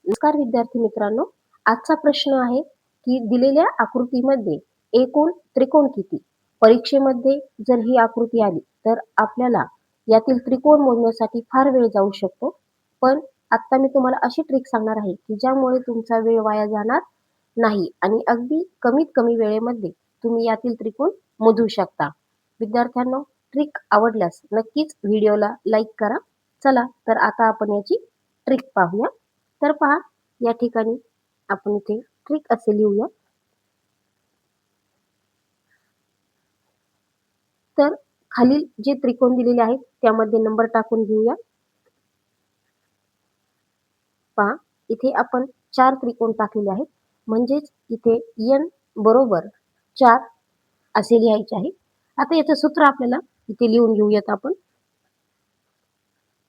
नमस्कार विद्यार्थी मित्रांनो, आजचा प्रश्न आहे की दिलेल्या आकृतीमध्ये एकूण त्रिकोण किती? परीक्षेमध्ये जर ही आकृती आली तर आपल्याला यातील त्रिकोण मोजण्यासाठी फार वेळ जाऊ शकतो. पण आता मी तुम्हाला अशी ट्रिक सांगणार आहे की ज्यामुळे तुमचा वेळ वाया जाणार नाही आणि अगदी कमीत कमी वेळेमध्ये तुम्ही यातील त्रिकोण मोजू शकता. विद्यार्थ्यांनो, ट्रिक आवडल्यास नक्कीच व्हिडिओला लाईक करा. चला तर आता आपण याची ट्रिक पाहूया. तर पहा, या ठिकाणी आपण इथे ट्रिक असे लिहूया. तर खालील जे त्रिकोण दिलेले आहेत त्यामध्ये नंबर टाकून घेऊया. पहा, इथे आपण 4 त्रिकोण टाकलेले आहेत. म्हणजेच इथे n बरोबर 4 असे लिहायचे आहे. आता याचं सूत्र आपल्याला इथे लिहून घेऊयात आपण.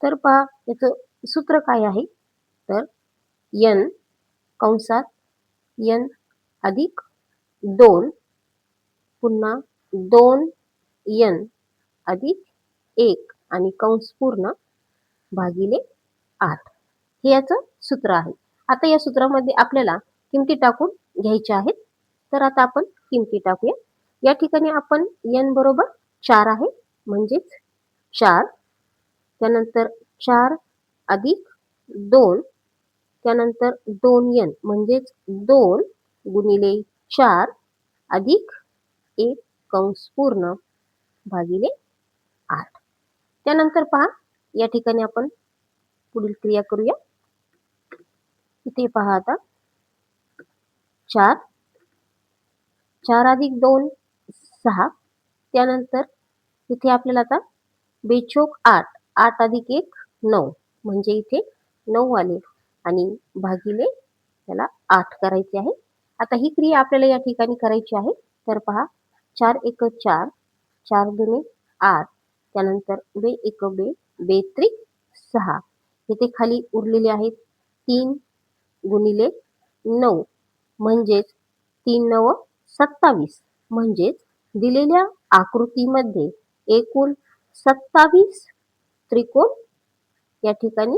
तर पहा, याचं सूत्र काय आहे? तर n कंसात n अधिक 2 पुन्हा 2n अधिक 1 आणि कंस पूर्ण भागिले 8 हे याचं सूत्र आहे. आता या सूत्रामध्ये आपल्याला किमती टाकून घ्यायच्या आहेत. तर आता आपण किमती टाकूया. या ठिकाणी आपण n बरोबर 4 आहे, म्हणजेच 4. त्यानंतर 4 अधिक 2, त्यानंतर 2n म्हणजेच 2 गुणिले 4 अधिक 1 कंस पूर्ण भागिले 8. त्यानंतर पहा, या ठिकाणी आपण पुढील क्रिया करूया. इथे पहा आता 4 4 अधिक 2 6. त्यानंतर इथे आपल्याला आता बेचोक 8 8 अधिक 1 9 म्हणजे इथे 9 आले आणि भागिले त्याला 8 करायचे आहे. आता ही क्रिया आपल्याला या ठिकाणी करायची आहे. तर पहा, 4 एक 4 4 दुणे 8 त्यानंतर बे एक बे बेत्रिक 6. इथे खाली उरलेले आहेत 3 गुणिले 9 म्हणजेच 3 9 27. म्हणजेच दिलेल्या आकृतीमध्ये एकूण 27 त्रिकोण या ठिकाणी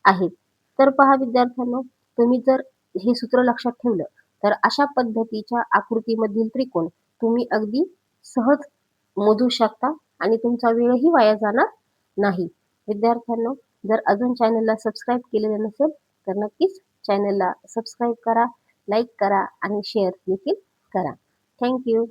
आहेत. तर पहा विद्यार्थ्यांनो, तुम्ही जर हे सूत्र लक्षात ठेवलं तर अशा पद्धतीच्या आकृतीमधील त्रिकोण तुम्ही अगदी सहज मोजू शकता आणि तुमचा वेळही वाया जाणार नाही. विद्यार्थ्यांनो, जर अजून चॅनलला सबस्क्राईब केलेलं नसेल तर नक्कीच चॅनलला सबस्क्राईब करा, लाईक करा आणि शेअर देखील करा. Thank you.